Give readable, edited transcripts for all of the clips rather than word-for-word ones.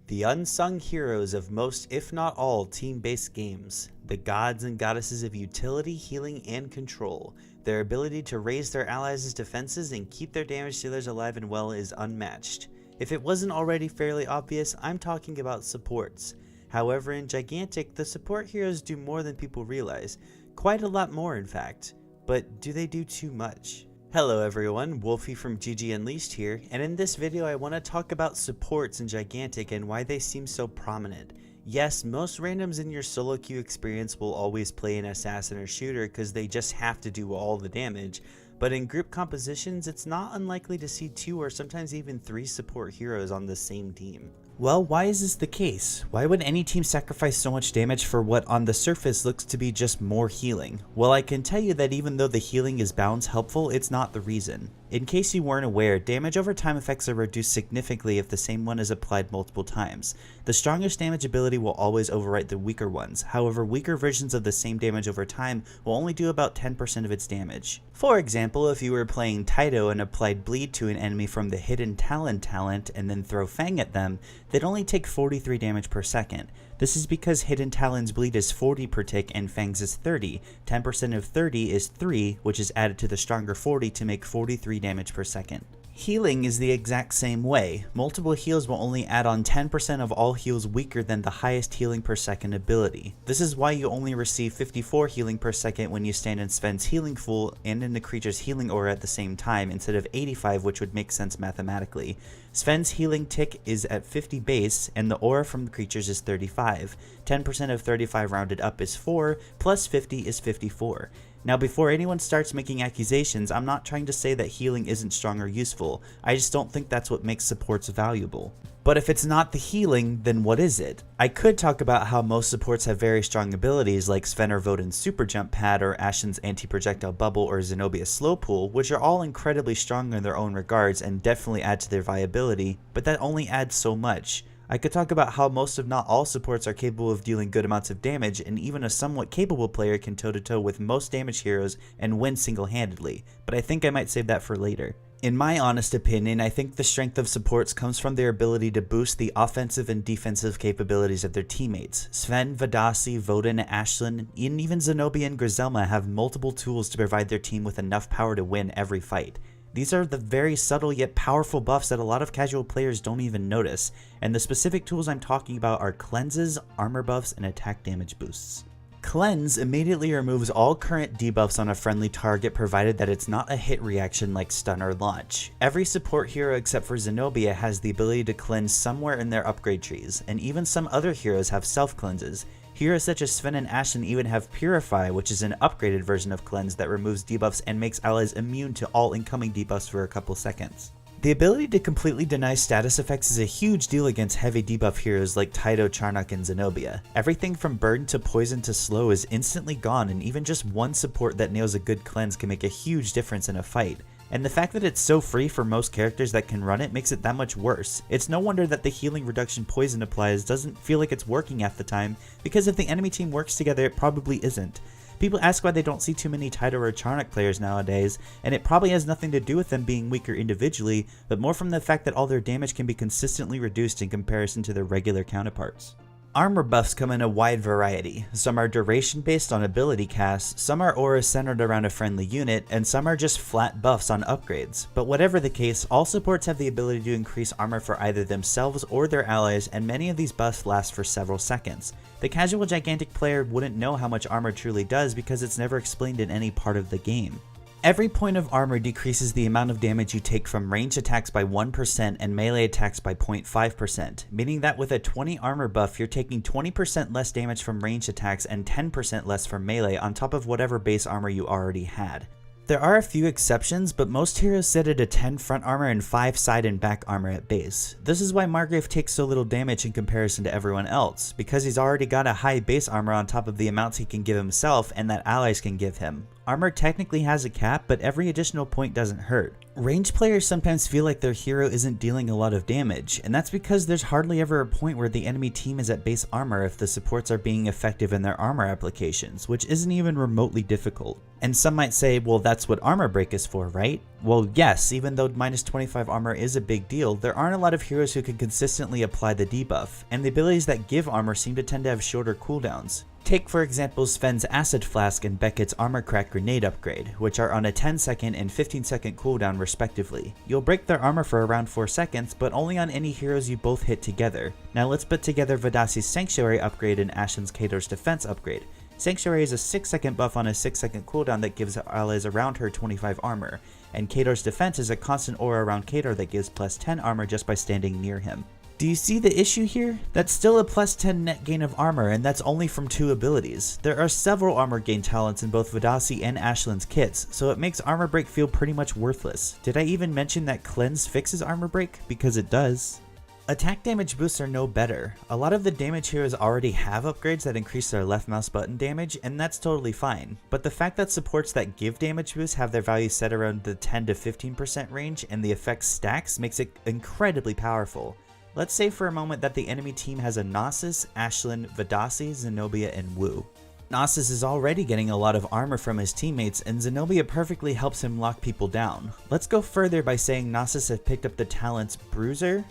The unsung heroes of most, if not all, team-based games. The gods and goddesses of utility, healing, and control. Their ability to raise their allies' defenses and keep their damage dealers alive and well is unmatched. If it wasn't already fairly obvious, I'm talking about supports. However, in Gigantic, the support heroes do more than people realize. Quite a lot more, in fact. But do they do too much? Hello everyone, Wolfie from GG Unleashed here, and in this video I want to talk about supports in Gigantic and why they seem so prominent. Yes, most randoms in your solo queue experience will always play an assassin or shooter because they just have to do all the damage, but in group compositions it's not unlikely to see 2 or sometimes even 3 support heroes on the same team. Well, why is this the case? Why would any team sacrifice so much damage for what on the surface looks to be just more healing? Well, I can tell you that even though the healing is bounds helpful, it's not the reason. In case you weren't aware, damage over time effects are reduced significantly if the same one is applied multiple times. The strongest damage ability will always overwrite the weaker ones, however weaker versions of the same damage over time will only do about 10% of its damage. For example, if you were playing Taito and applied bleed to an enemy from the Hidden Talon talent and then throw Fang at them, they'd only take 43 damage per second. This is because Hidden Talon's bleed is 40 per tick and Fang's is 30. 10% of 30 is 3, which is added to the stronger 40 to make 43 damage per second. Healing is the exact same way. Multiple heals will only add on 10% of all heals weaker than the highest healing per second ability. This is why you only receive 54 healing per second when you stand in Sven's healing pool and in the creature's healing aura at the same time instead of 85, which would make sense mathematically. Sven's healing tick is at 50 base and the aura from the creatures is 35. 10% of 35 rounded up is 4, plus 50 is 54. Now before anyone starts making accusations, I'm not trying to say that healing isn't strong or useful, I just don't think that's what makes supports valuable. But if it's not the healing, then what is it? I could talk about how most supports have very strong abilities like Sven or Voden's Super Jump Pad or Ashen's Anti-Projectile Bubble or Zenobia's Slow Pull, which are all incredibly strong in their own regards and definitely add to their viability, but that only adds so much. I could talk about how most if not all supports are capable of dealing good amounts of damage, and even a somewhat capable player can toe-to-toe with most damage heroes and win single-handedly, but I think I might save that for later. In my honest opinion, I think the strength of supports comes from their ability to boost the offensive and defensive capabilities of their teammates. Sven, Vadasi, Voden, Ashlyn, and even Zenobia and Griselma have multiple tools to provide their team with enough power to win every fight. These are the very subtle yet powerful buffs that a lot of casual players don't even notice, and the specific tools I'm talking about are cleanses, armor buffs, and attack damage boosts. Cleanse immediately removes all current debuffs on a friendly target provided that it's not a hit reaction like stun or launch. Every support hero except for Zenobia has the ability to cleanse somewhere in their upgrade trees, and even some other heroes have self-cleanses. Heroes such as Sven and Ashen even have Purify, which is an upgraded version of Cleanse that removes debuffs and makes allies immune to all incoming debuffs for a couple seconds. The ability to completely deny status effects is a huge deal against heavy debuff heroes like Taito, Charnock, and Zenobia. Everything from burn to poison to slow is instantly gone, and even just one support that nails a good cleanse can make a huge difference in a fight. And the fact that it's so free for most characters that can run it makes it that much worse. It's no wonder that the healing reduction poison applies doesn't feel like it's working half the time, because if the enemy team works together it probably isn't. People ask why they don't see too many Taito or Charnock players nowadays, and it probably has nothing to do with them being weaker individually, but more from the fact that all their damage can be consistently reduced in comparison to their regular counterparts. Armor buffs come in a wide variety. Some are duration based on ability casts, some are auras centered around a friendly unit, and some are just flat buffs on upgrades. But whatever the case, all supports have the ability to increase armor for either themselves or their allies, and many of these buffs last for several seconds. The casual Gigantic player wouldn't know how much armor truly does because it's never explained in any part of the game. Every point of armor decreases the amount of damage you take from ranged attacks by 1% and melee attacks by 0.5%, meaning that with a 20 armor buff you're taking 20% less damage from ranged attacks and 10% less from melee on top of whatever base armor you already had. There are a few exceptions, but most heroes sit at a 10 front armor and 5 side and back armor at base. This is why Margrave takes so little damage in comparison to everyone else, because he's already got a high base armor on top of the amounts he can give himself and that allies can give him. Armor technically has a cap, but every additional point doesn't hurt. Ranged players sometimes feel like their hero isn't dealing a lot of damage, and that's because there's hardly ever a point where the enemy team is at base armor if the supports are being effective in their armor applications, which isn't even remotely difficult. And some might say, well, that's what armor break is for, right? Well, yes, even though minus 25 armor is a big deal, there aren't a lot of heroes who can consistently apply the debuff, and the abilities that give armor seem to tend to have shorter cooldowns. Take for example Sven's Acid Flask and Beckett's Armor Crack Grenade upgrade, which are on a 10-second and 15-second cooldown respectively. You'll break their armor for around 4 seconds, but only on any heroes you both hit together. Now let's put together Vidasi's Sanctuary upgrade and Ashen's Kator's Defense upgrade. Sanctuary is a 6-second buff on a 6-second cooldown that gives allies around her 25 armor, and Kator's Defense is a constant aura around Kator that gives plus 10 armor just by standing near him. Do you see the issue here? That's still a plus 10 net gain of armor, and that's only from 2 abilities. There are several armor gain talents in both Vidasi and Ashland's kits, so it makes armor break feel pretty much worthless. Did I even mention that cleanse fixes armor break? Because it does. Attack damage boosts are no better. A lot of the damage heroes already have upgrades that increase their left mouse button damage, and that's totally fine. But the fact that supports that give damage boosts have their values set around the 10 to 15% range and the effect stacks makes it incredibly powerful. Let's say for a moment that the enemy team has a Nasus, Ashland, Vidasi, Zenobia, and Wu. Nasus is already getting a lot of armor from his teammates, and Zenobia perfectly helps him lock people down. Let's go further by saying Nasus has picked up the talents Bruiser,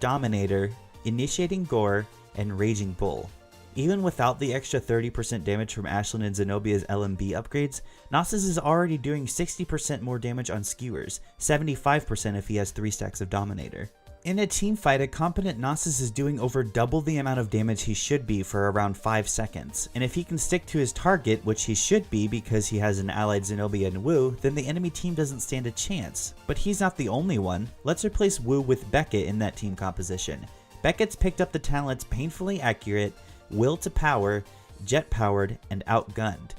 Dominator, Initiating Gore, and Raging Bull. Even without the extra 30% damage from Ashland and Zenobia's LMB upgrades, Nasus is already doing 60% more damage on skewers, 75% if he has 3 stacks of Dominator. In a team fight, a competent Nasus is doing over double the amount of damage he should be for around 5 seconds, and if he can stick to his target, which he should be because he has an allied Zenobia and Wu, then the enemy team doesn't stand a chance. But he's not the only one. Let's replace Wu with Beckett in that team composition. Beckett's picked up the talents Painfully Accurate, Will to Power, Jet Powered, and Outgunned.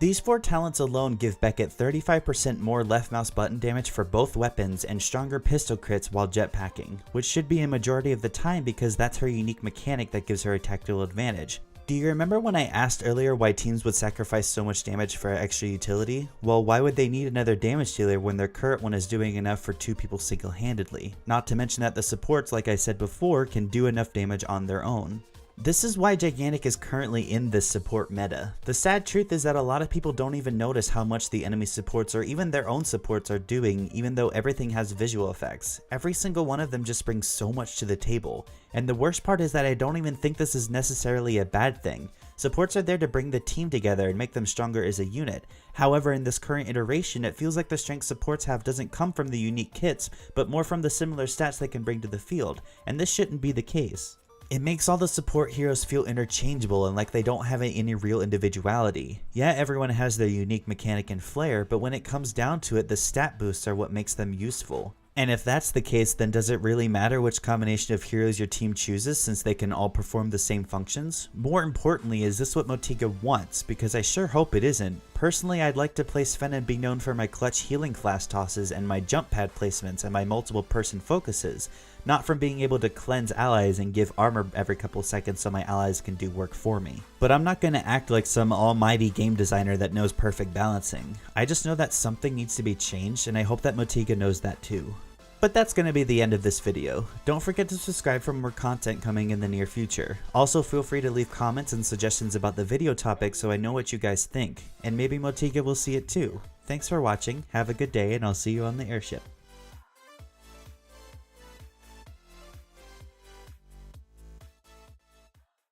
These 4 talents alone give Beckett 35% more left mouse button damage for both weapons and stronger pistol crits while jetpacking, which should be a majority of the time because that's her unique mechanic that gives her a tactical advantage. Do you remember when I asked earlier why teams would sacrifice so much damage for extra utility? Well, why would they need another damage dealer when their current one is doing enough for 2 people single-handedly? Not to mention that the supports, like I said before, can do enough damage on their own. This is why Gigantic is currently in this support meta. The sad truth is that a lot of people don't even notice how much the enemy supports or even their own supports are doing, even though everything has visual effects. Every single one of them just brings so much to the table. And the worst part is that I don't even think this is necessarily a bad thing. Supports are there to bring the team together and make them stronger as a unit. However, in this current iteration, it feels like the strength supports have doesn't come from the unique kits, but more from the similar stats they can bring to the field, and this shouldn't be the case. It makes all the support heroes feel interchangeable and like they don't have any real individuality. Yeah, everyone has their unique mechanic and flair, but when it comes down to it, the stat boosts are what makes them useful. And if that's the case, then does it really matter which combination of heroes your team chooses since they can all perform the same functions? More importantly, is this what Motiga wants? Because I sure hope it isn't. Personally, I'd like to play Sven and be known for my clutch healing flash tosses and my jump pad placements and my multiple person focuses, not from being able to cleanse allies and give armor every couple seconds so my allies can do work for me. But I'm not going to act like some almighty game designer that knows perfect balancing. I just know that something needs to be changed, and I hope that Motiga knows that too. But that's going to be the end of this video. Don't forget to subscribe for more content coming in the near future. Also feel free to leave comments and suggestions about the video topic so I know what you guys think, and maybe Motiga will see it too. Thanks for watching, have a good day, and I'll see you on the airship.